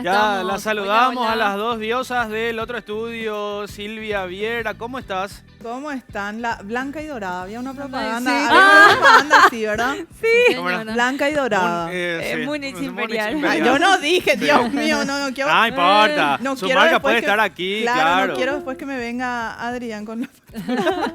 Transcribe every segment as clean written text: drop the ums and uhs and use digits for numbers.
Ya estamos? la saludamos Hola, a hola. las dos diosas del otro estudio, Silvia Viera, ¿cómo estás? ¿Cómo están? La blanca y dorada. Había una Sí. propaganda. Había una propaganda así, ¿verdad? Sí, ¿Cómo era? señora. Blanca y dorada. Múnich Imperial. Ay, yo no dije, Dios mío, no quiero. Ah, importa. No Su quiero marca después puede que- estar aquí, Claro, claro. no quiero después que me venga Adrián con la factura.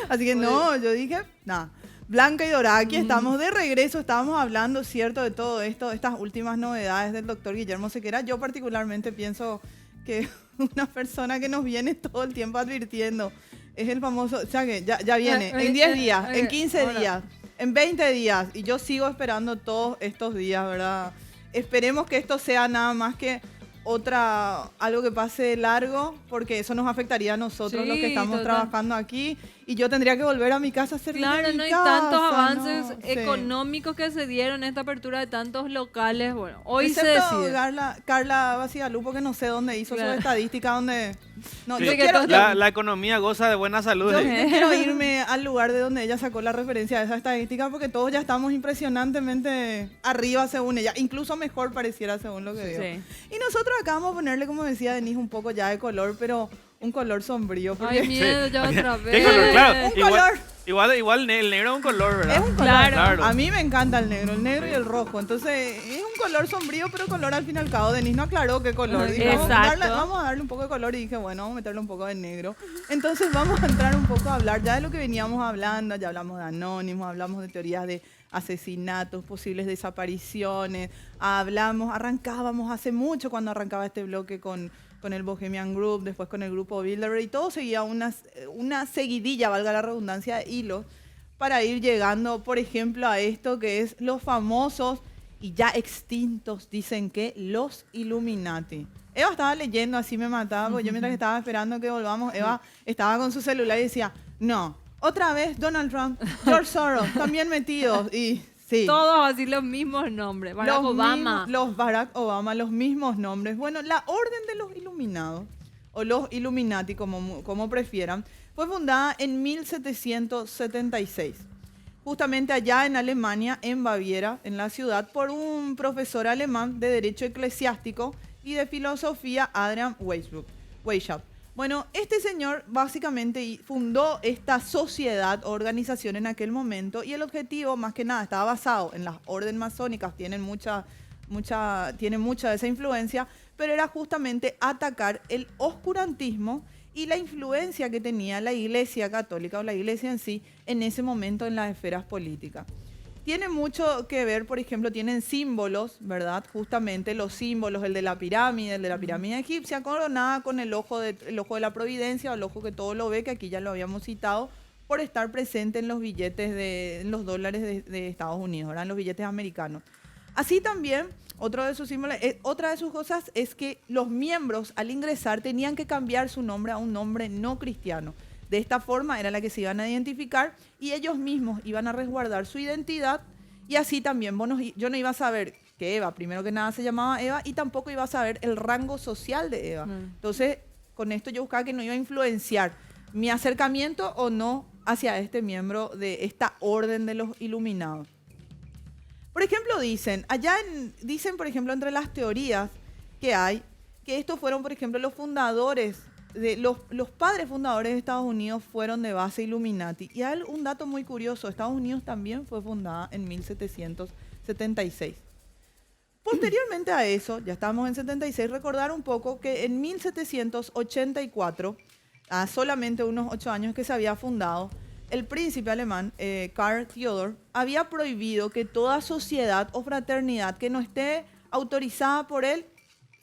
Así que no, yo dije, nada. Blanca y dorada, aquí estamos de regreso, estábamos hablando, cierto, de todo esto, estas últimas novedades del doctor Guillermo Sequera. Yo particularmente pienso que una persona que nos viene todo el tiempo advirtiendo es el famoso, o sea que ya viene, en 10 días, en 15 ahora. días, en 20 días, y yo sigo esperando todos estos días, ¿verdad? Esperemos que esto sea nada más que algo que pase de largo, porque eso nos afectaría a nosotros los Sí, que estamos total. trabajando aquí, y yo tendría que volver a mi casa a hacer Claro, mi no hay casa, tantos avances ¿no? Sí. económicos que se dieron en esta apertura de tantos locales. Bueno, hoy se Excepto decide. Carla Bacigalupo, que no sé dónde hizo Claro. su estadística, donde... No, Sí, yo que quiero, todos- la economía goza de buena salud. yo quiero irme al lugar de donde ella sacó la referencia de esa estadística, porque todos ya estamos impresionantemente arriba según ella, incluso mejor pareciera según lo que veo. Sí. Y nosotros acá vamos a ponerle, como decía Denise, un poco ya de color, pero un color sombrío. Porque Ay, miedo, ya Sí. otra ¿Qué vez. color? Claro, Un color. igual el negro es un color, ¿verdad? es un color. Claro. A mí me encanta el negro y el rojo. Entonces, es un color sombrío, pero color al fin y al cabo. Denise no aclaró qué color. Dijo, Exacto. vamos a darle un poco de color. Y dije, bueno, vamos a meterle un poco de negro. Entonces, vamos a entrar un poco a hablar ya de lo que veníamos hablando. Ya hablamos de anónimos, hablamos de teorías de asesinatos, posibles desapariciones. Arrancábamos hace mucho cuando arrancaba este bloque con el Bohemian Group, después con el grupo Bilderberg, y todo seguía una seguidilla, valga la redundancia, de hilos, para ir llegando, por ejemplo, a esto que es los famosos y ya extintos, dicen que los Illuminati. Eva estaba leyendo, así me mataba, porque yo mientras que estaba esperando que volvamos, Eva estaba con su celular y decía, no, otra vez Donald Trump, George Soros, también metidos, y sí. Todos así los mismos nombres. Barack Obama. Los Barack Obama, los mismos nombres. Bueno, la Orden de los Iluminados, o los Illuminati, como prefieran, fue fundada en 1776. Justamente allá en Alemania, en Baviera, en la ciudad, por un profesor alemán de Derecho Eclesiástico y de Filosofía, Adrian Weishaupt. Bueno, este señor básicamente fundó esta sociedad o organización en aquel momento, y el objetivo, más que nada, estaba basado en las órdenes masónicas, tienen mucha de esa influencia, pero era justamente atacar el oscurantismo y la influencia que tenía la Iglesia Católica o la Iglesia en sí en ese momento en las esferas políticas. Tiene mucho que ver, por ejemplo, tienen símbolos, ¿verdad? Justamente los símbolos, el de la pirámide egipcia, coronada con el ojo de la providencia, o el ojo que todo lo ve, que aquí ya lo habíamos citado, por estar presente en los billetes en los dólares de Estados Unidos, ¿verdad? En los billetes americanos. Así también, otra de sus cosas es que los miembros al ingresar tenían que cambiar su nombre a un nombre no cristiano. De esta forma era la que se iban a identificar, y ellos mismos iban a resguardar su identidad, y así también yo no iba a saber que Eva, primero que nada, se llamaba Eva, y tampoco iba a saber el rango social de Eva. Entonces, con esto yo buscaba que no iba a influenciar mi acercamiento o no hacia este miembro de esta orden de los iluminados. Por ejemplo, dicen, por ejemplo, entre las teorías que hay, que estos fueron, por ejemplo, los fundadores, los padres fundadores de Estados Unidos fueron de base Illuminati. Y hay un dato muy curioso, Estados Unidos también fue fundada en 1776. Posteriormente a eso, ya estamos en 76, recordar un poco que en 1784, a solamente unos 8 años que se había fundado, el príncipe alemán, Karl Theodor, había prohibido que toda sociedad o fraternidad que no esté autorizada por él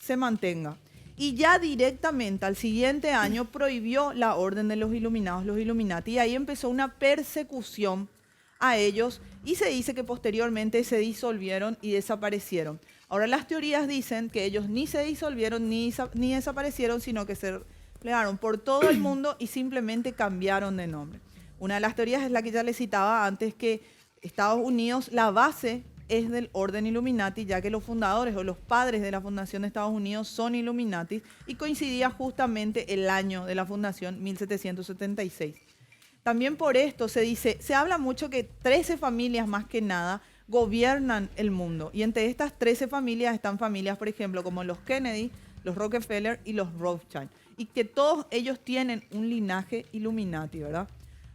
se mantenga. Y ya directamente al siguiente año prohibió la orden de los iluminados, los Illuminati, y ahí empezó una persecución a ellos, y se dice que posteriormente se disolvieron y desaparecieron. Ahora las teorías dicen que ellos ni se disolvieron ni desaparecieron, sino que se plegaron por todo el mundo y simplemente cambiaron de nombre. Una de las teorías es la que ya les citaba antes, que Estados Unidos, la base es del orden Illuminati, ya que los fundadores o los padres de la fundación de Estados Unidos son Illuminati, y coincidía justamente el año de la fundación, 1776. También por esto se habla mucho que 13 familias más que nada gobiernan el mundo. Y entre estas 13 familias están familias, por ejemplo, como los Kennedy, los Rockefeller y los Rothschild. Y que todos ellos tienen un linaje Illuminati, ¿verdad?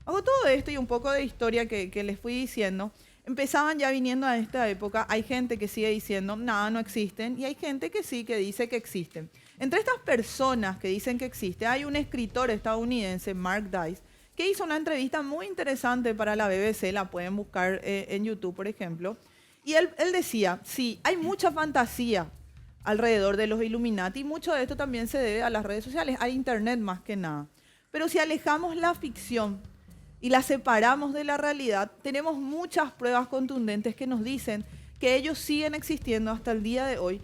Hago todo esto y un poco de historia que les fui diciendo. Empezaban ya viniendo a esta época. Hay gente que sigue diciendo, nada, no existen. Y hay gente que sí, que dice que existen. Entre estas personas que dicen que existe, hay un escritor estadounidense, Mark Dice, que hizo una entrevista muy interesante para la BBC, la pueden buscar en YouTube, por ejemplo. Y él decía, sí, hay mucha fantasía alrededor de los Illuminati, y mucho de esto también se debe a las redes sociales, a Internet más que nada. Pero si alejamos la ficción y la separamos de la realidad, tenemos muchas pruebas contundentes que nos dicen que ellos siguen existiendo hasta el día de hoy,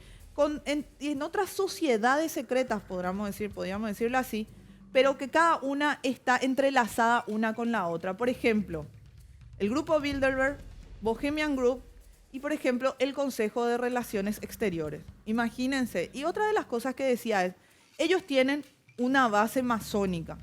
en otras sociedades secretas, podríamos decirlo así, pero que cada una está entrelazada una con la otra. Por ejemplo, el grupo Bilderberg, Bohemian Group y, por ejemplo, el Consejo de Relaciones Exteriores. Imagínense. Y otra de las cosas que decía es, ellos tienen una base masónica.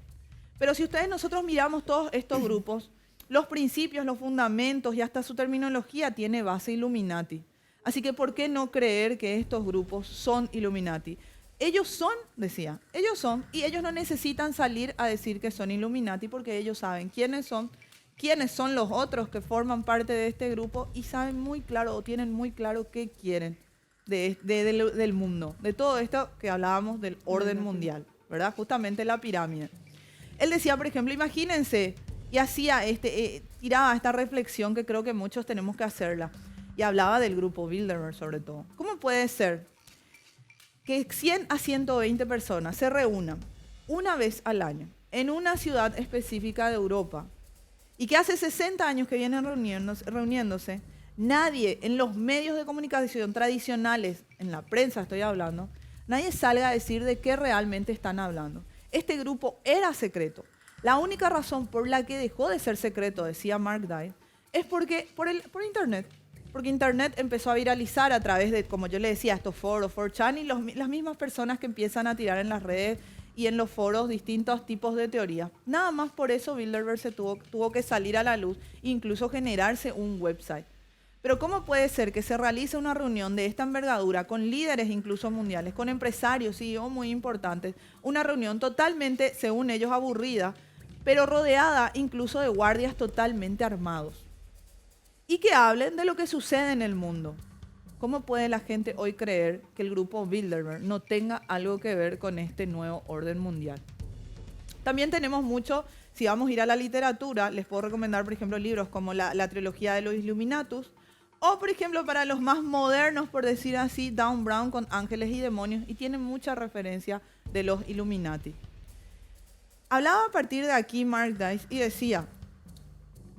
Pero si nosotros miramos todos estos grupos, los principios, los fundamentos y hasta su terminología tiene base Illuminati. Así que, ¿por qué no creer que estos grupos son Illuminati? Ellos son, decía, ellos son, y ellos no necesitan salir a decir que son Illuminati porque ellos saben quiénes son los otros que forman parte de este grupo y saben muy claro o tienen muy claro qué quieren del mundo, de todo esto que hablábamos del orden mundial, ¿verdad? Justamente la pirámide. Él decía, por ejemplo, imagínense, y hacía tiraba esta reflexión que creo que muchos tenemos que hacerla, y hablaba del grupo Bilderberg sobre todo. ¿Cómo puede ser que 100 a 120 personas se reúnan una vez al año en una ciudad específica de Europa y que hace 60 años que vienen reuniéndose, nadie en los medios de comunicación tradicionales, en la prensa estoy hablando, nadie salga a decir de qué realmente están hablando? Este grupo era secreto. La única razón por la que dejó de ser secreto, decía Mark Dice, es por Internet. Porque Internet empezó a viralizar a través de, como yo le decía, estos foros, 4chan, y las mismas personas que empiezan a tirar en las redes y en los foros distintos tipos de teorías. Nada más por eso Bilderberg tuvo que salir a la luz e incluso generarse un website. Pero ¿cómo puede ser que se realice una reunión de esta envergadura con líderes incluso mundiales, con empresarios, CEO muy importantes, una reunión totalmente, según ellos, aburrida, pero rodeada incluso de guardias totalmente armados? Y que hablen de lo que sucede en el mundo. ¿Cómo puede la gente hoy creer que el grupo Bilderberg no tenga algo que ver con este nuevo orden mundial? También tenemos mucho, si vamos a ir a la literatura, les puedo recomendar, por ejemplo, libros como la trilogía de los Illuminatus, o, por ejemplo, para los más modernos, por decir así, Dan Brown con Ángeles y Demonios, y tienen mucha referencia de los Illuminati. Hablaba a partir de aquí Mark Dice y decía,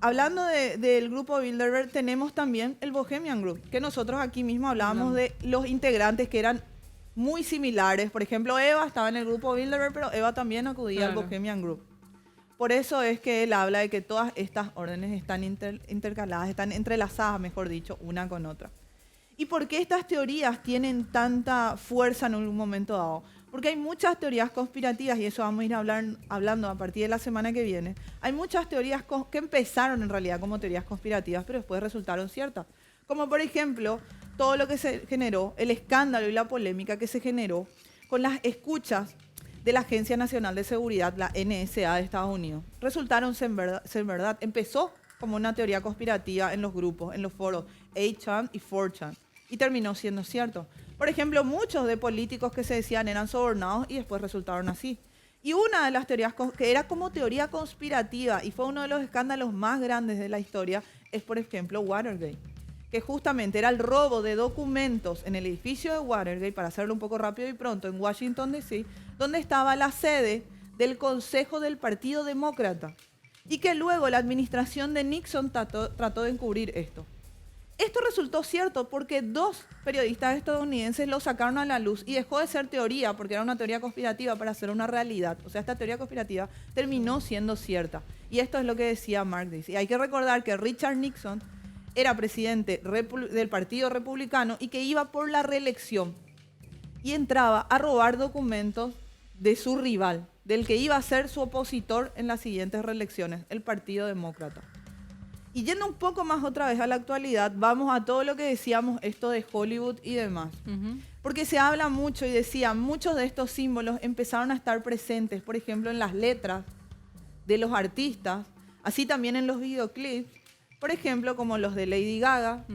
hablando del grupo Bilderberg, tenemos también el Bohemian Group, que nosotros aquí mismo hablábamos de los integrantes que eran muy similares. Por ejemplo, Eva estaba en el grupo Bilderberg, pero Eva también acudía al Bohemian Group. Por eso es que él habla de que todas estas órdenes están intercaladas, están entrelazadas, mejor dicho, una con otra. ¿Y por qué estas teorías tienen tanta fuerza en un momento dado? Porque hay muchas teorías conspirativas, y eso vamos a ir hablando a partir de la semana que viene. Hay muchas teorías que empezaron en realidad como teorías conspirativas, pero después resultaron ciertas. Como por ejemplo, todo lo que se generó, el escándalo y la polémica que se generó con las escuchas de la Agencia Nacional de Seguridad, la NSA de Estados Unidos. Resultaron ser verdad. Empezó como una teoría conspirativa en los grupos, en los foros 8chan y 4chan, y terminó siendo cierto. Por ejemplo, muchos de políticos que se decían eran sobornados y después resultaron así. Y una de las teorías que era como teoría conspirativa y fue uno de los escándalos más grandes de la historia es, por ejemplo, Watergate, que justamente era el robo de documentos en el edificio de Watergate, para hacerlo un poco rápido y pronto, en Washington, D.C., donde estaba la sede del Consejo del Partido Demócrata, y que luego la administración de Nixon trató de encubrir esto. Esto resultó cierto porque 2 periodistas estadounidenses lo sacaron a la luz y dejó de ser teoría, porque era una teoría conspirativa, para ser una realidad. O sea, esta teoría conspirativa terminó siendo cierta. Y esto es lo que decía Mark Dice. Y hay que recordar que Richard Nixon era presidente del Partido Republicano y que iba por la reelección. Y entraba a robar documentos de su rival, del que iba a ser su opositor en las siguientes reelecciones, el Partido Demócrata. Y yendo un poco más otra vez a la actualidad, vamos a todo lo que decíamos, esto de Hollywood y demás. Porque se habla mucho y decía, muchos de estos símbolos empezaron a estar presentes, por ejemplo, en las letras de los artistas, así también en los videoclips, por ejemplo, como los de Lady Gaga,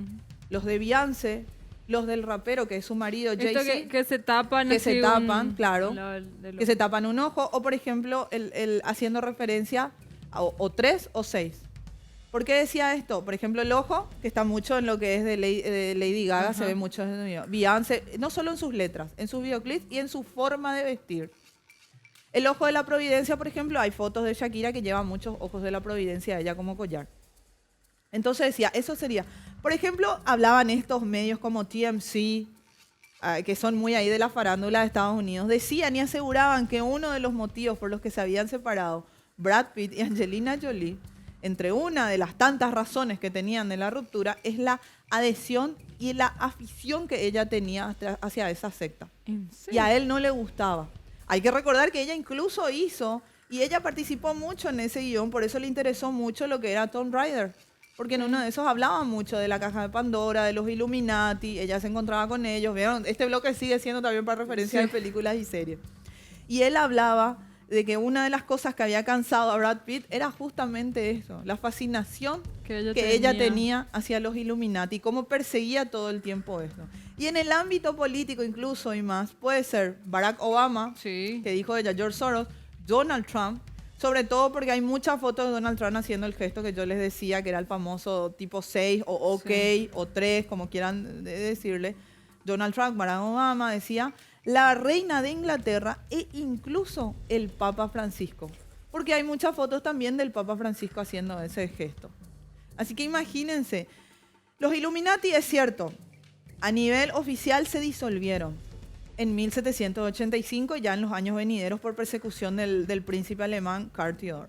los de Beyoncé, los del rapero, que es su marido, Esto Jay-Z. que se tapan. Que así se tapan, claro, de que se tapan un ojo, o por ejemplo, haciendo referencia a o 3 o 6. ¿Por qué decía esto? Por ejemplo, el ojo, que está mucho en lo que es de Lady Gaga, se ve mucho en el video. Beyoncé, no solo en sus letras, en sus videoclips y en su forma de vestir. El ojo de la providencia, por ejemplo, hay fotos de Shakira que lleva muchos ojos de la providencia, ella como collar. Entonces decía, eso sería. Por ejemplo, hablaban estos medios como TMZ, que son muy ahí de la farándula de Estados Unidos, decían y aseguraban que uno de los motivos por los que se habían separado Brad Pitt y Angelina Jolie, entre una de las tantas razones que tenían de la ruptura, es la adhesión y la afición que ella tenía hacia esa secta. ¿En serio? Y a él no le gustaba. Hay que recordar que ella incluso hizo, y ella participó mucho en ese guión, por eso le interesó mucho lo que era Tomb Raider. Porque en uno de esos hablaba mucho de la caja de Pandora, de los Illuminati, ella se encontraba con ellos. ¿Vieron? Este bloque sigue siendo también para referencia de películas y series. Y él hablaba de que una de las cosas que había cansado a Brad Pitt era justamente eso, la fascinación que ella tenía hacia los Illuminati, cómo perseguía todo el tiempo eso. Y en el ámbito político incluso y más, puede ser Barack Obama, que dijo ella, George Soros, Donald Trump, sobre todo porque hay muchas fotos de Donald Trump haciendo el gesto que yo les decía, que era el famoso tipo 6 o OK o 3, como quieran decirle. Donald Trump, Barack Obama decía, la reina de Inglaterra e incluso el Papa Francisco. Porque hay muchas fotos también del Papa Francisco haciendo ese gesto. Así que imagínense, los Illuminati, es cierto, a nivel oficial se disolvieron en 1785, ya en los años venideros, por persecución del príncipe alemán Karl Theodor.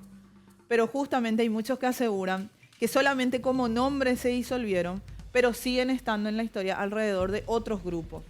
Pero justamente hay muchos que aseguran que solamente como nombre se disolvieron, pero siguen estando en la historia alrededor de otros grupos.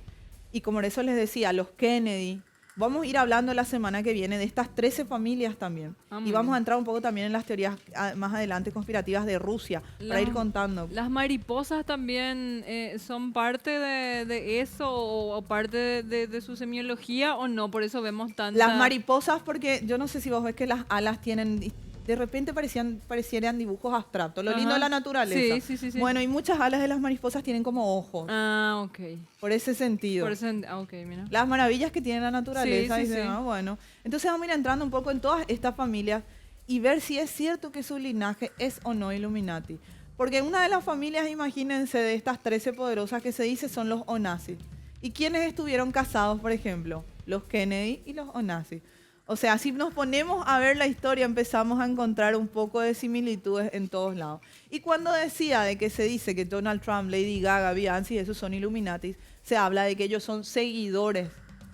Y como eso les decía, los Kennedy, vamos a ir hablando la semana que viene de estas 13 familias también. Y vamos a entrar un poco también en las teorías más adelante conspirativas de Rusia, para ir contando. ¿Las mariposas también son parte de eso o parte de su semiología o no? Por eso vemos tantas... Las mariposas, porque yo no sé si vos ves que las alas tienen... De repente parecieran dibujos abstractos. Lo lindo de la naturaleza. Sí. Bueno, y muchas alas de las mariposas tienen como ojos. Ah, ok. Por ese sentido. Ok, mira. Las maravillas que tiene la naturaleza. Sí. Bueno, entonces vamos a ir entrando un poco en todas estas familias y ver si es cierto que su linaje es o no Illuminati. Porque una de las familias, imagínense, de estas 13 poderosas que se dice son los Onassis. ¿Y quiénes estuvieron casados, por ejemplo? Los Kennedy y los Onassis. O sea, si nos ponemos a ver la historia, empezamos a encontrar un poco de similitudes en todos lados. Y cuando decía de que se dice que Donald Trump, Lady Gaga, Beyoncé, esos son Illuminatis, se habla de que ellos son seguidores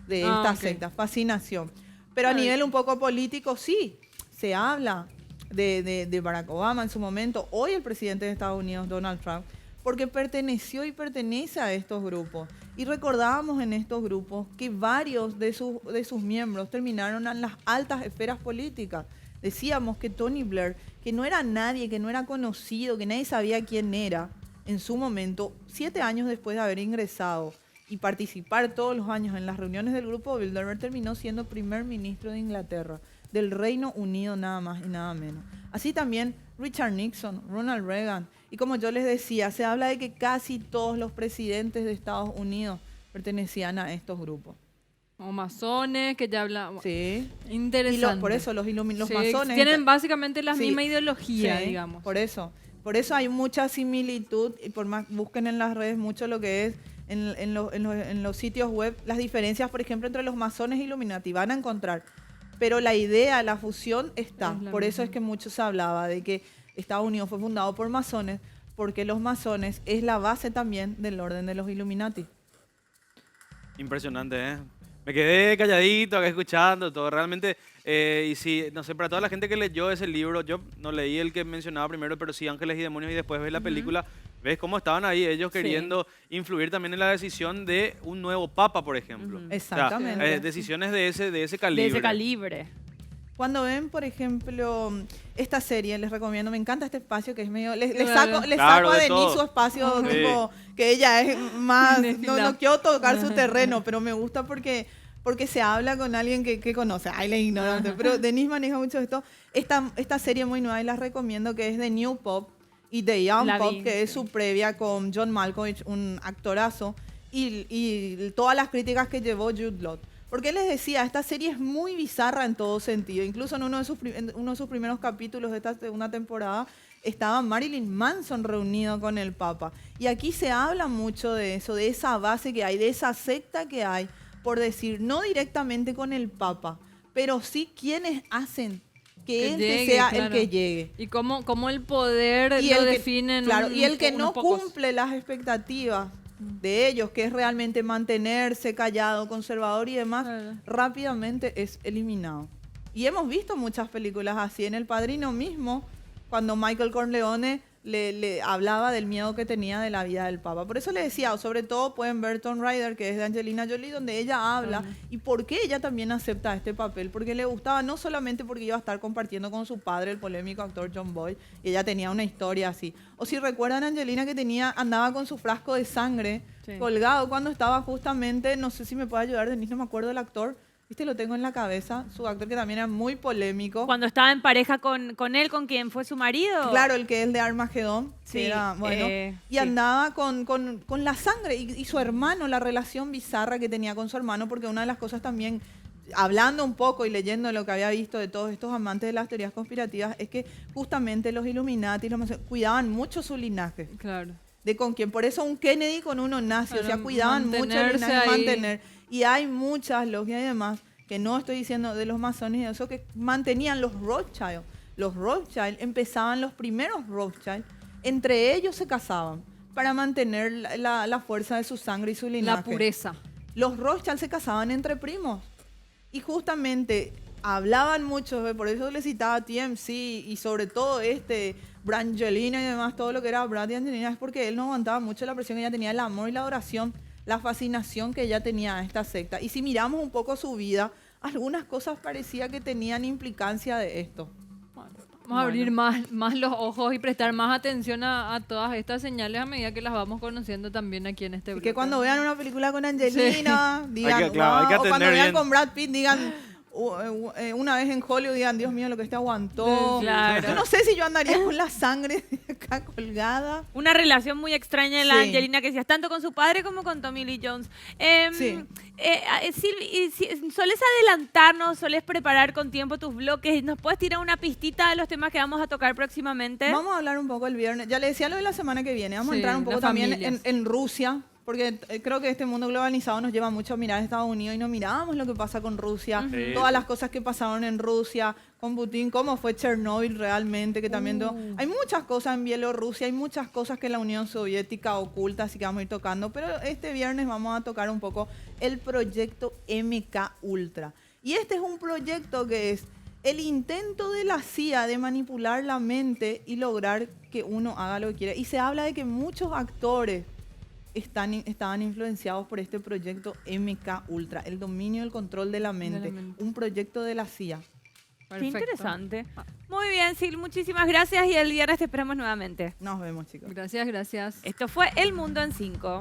de esta secta, fascinación. Pero a nivel un poco político, sí, se habla de Barack Obama en su momento, hoy el presidente de Estados Unidos, Donald Trump, porque perteneció y pertenece a estos grupos. Y recordábamos en estos grupos que varios de sus miembros terminaron en las altas esferas políticas. Decíamos que Tony Blair, que no era nadie, que no era conocido, que nadie sabía quién era, en su momento, 7 años después de haber ingresado y participar todos los años en las reuniones del grupo Bilderberg, terminó siendo primer ministro de Inglaterra, del Reino Unido nada más y nada menos. Así también Richard Nixon, Ronald Reagan. Y como yo les decía, se habla de que casi todos los presidentes de Estados Unidos pertenecían a estos grupos. O masones, que ya hablamos. Sí. Interesante. Y por eso los masones... Tienen básicamente la misma ideología, digamos. Por eso hay mucha similitud, y por más busquen en las redes mucho lo que es en los sitios web, las diferencias, por ejemplo, entre los masones y Illuminati, van a encontrar. Pero la idea, la fusión está. Por eso es que mucho se hablaba de que Estados Unidos fue fundado por masones, porque los masones es la base también del orden de los Illuminati. Impresionante, ¿eh? Me quedé calladito acá escuchando todo, realmente, y sí, no sé, para toda la gente que leyó ese libro, yo no leí el que mencionaba primero, pero sí Ángeles y Demonios, y después ves la película, ves cómo estaban ahí ellos queriendo influir también en la decisión de un nuevo papa, por ejemplo. Exactamente. O sea, decisiones de ese calibre. De ese calibre. Cuando ven, por ejemplo, esta serie, les recomiendo, me encanta este espacio que es medio... Les Claro. saco, les Claro, saco a de Denise todo. su espacio, Sí. tipo, que ella es más... Cinéfila. No quiero tocar su terreno, pero me gusta porque se habla con alguien que conoce. Ay, la ignorante. Pero Denise maneja mucho esto. Esta serie muy nueva y la recomiendo, que es The New Pop y The Young La Pop, vi, que es sí. su previa con John Malkovich, un actorazo, y todas las críticas que llevó Jude Law. Porque él les decía, esta serie es muy bizarra en todo sentido. Incluso en uno de sus primeros capítulos de esta segunda temporada estaba Marilyn Manson reunido con el Papa. Y aquí se habla mucho de eso, de esa base que hay, de esa secta que hay, por decir, no directamente con el Papa, pero sí quienes hacen que él llegue, sea claro. el que llegue. Y cómo el poder Y lo el que- definen. claro, y el que no pocos. cumple las expectativas de ellos, que es realmente mantenerse callado, conservador y demás, Claro. rápidamente es eliminado. Y hemos visto muchas películas así. En El Padrino mismo, cuando Michael Corleone le hablaba del miedo que tenía de la vida del Papa. Por eso le decía, o sobre todo pueden ver Tomb Raider, que es de Angelina Jolie, donde ella habla y por qué ella también acepta este papel, porque le gustaba, no solamente porque iba a estar compartiendo con su padre, el polémico actor John Boyd, y ella tenía una historia así. O si recuerdan, Angelina que andaba con su frasco de sangre Sí. colgado cuando estaba justamente, no sé si me puede ayudar, Denise, no me acuerdo del actor, viste, lo tengo en la cabeza, su actor que también era muy polémico. Cuando estaba en pareja con él, con quien fue su marido. Claro, el que es de Armagedón. Sí, Que era, bueno, y sí. andaba con la sangre y su hermano, la relación bizarra que tenía con su hermano, porque una de las cosas también, hablando un poco y leyendo lo que había visto de todos estos amantes de las teorías conspirativas, es que justamente los Illuminati cuidaban mucho su linaje. Claro. De con quién. Por eso un Kennedy con uno nazi, o sea, Para cuidaban mucho el mantenerse linaje, ahí. mantener. Y hay muchas logias y demás, que no estoy diciendo de los masones y eso, que mantenían los Rothschild. Los Rothschild empezaban los primeros Rothschild, entre ellos se casaban para mantener la fuerza de su sangre y su linaje. La pureza. Los Rothschild se casaban entre primos. Y justamente hablaban mucho, por eso le citaba TMC y sobre todo Brangelina y demás, todo lo que era Brad y Angelina, es porque él no aguantaba mucho la presión que ella tenía, el amor y la adoración, la fascinación que ella tenía a esta secta. Y si miramos un poco su vida, algunas cosas parecía que tenían implicancia de esto. Vamos a abrir más los ojos y prestar más atención a todas estas señales a medida que las vamos conociendo también aquí en este Y bloque. que cuando vean una película con Angelina, digan, Hay que- claro, hay que "Wow", o cuando atender vean bien. con Brad Pitt, digan, una vez en Hollywood, digan, Dios mío, lo que este aguantó. Claro. Yo no sé si yo andaría con la sangre de acá colgada. Una relación muy extraña en la Sí. Angelina, que decías, tanto con su padre como con Tommy Lee Jones. Sí. Sueles adelantarnos, sueles preparar con tiempo tus bloques. ¿Nos puedes tirar una pistita de los temas que vamos a tocar próximamente? Vamos a hablar un poco el viernes. Ya le decía lo de la semana que viene. Vamos a Sí, entrar un poco las también familias. en Rusia, porque creo que este mundo globalizado nos lleva mucho a mirar a Estados Unidos y no miramos lo que pasa con Rusia, Sí. todas las cosas que pasaron en Rusia, con Putin, cómo fue Chernóbil realmente, que también hay muchas cosas en Bielorrusia, hay muchas cosas que la Unión Soviética oculta, así que vamos a ir tocando, pero este viernes vamos a tocar un poco el proyecto MK Ultra. Y este es un proyecto que es el intento de la CIA de manipular la mente y lograr que uno haga lo que quiere. Y se habla de que muchos actores estaban influenciados por este proyecto MK Ultra, el dominio y el control de la mente, mente. un proyecto de la CIA. Qué Perfecto. interesante. Muy bien, Sil, muchísimas gracias y el viernes te esperamos nuevamente. Nos vemos, chicos. Gracias, gracias. Esto fue El Mundo en 5.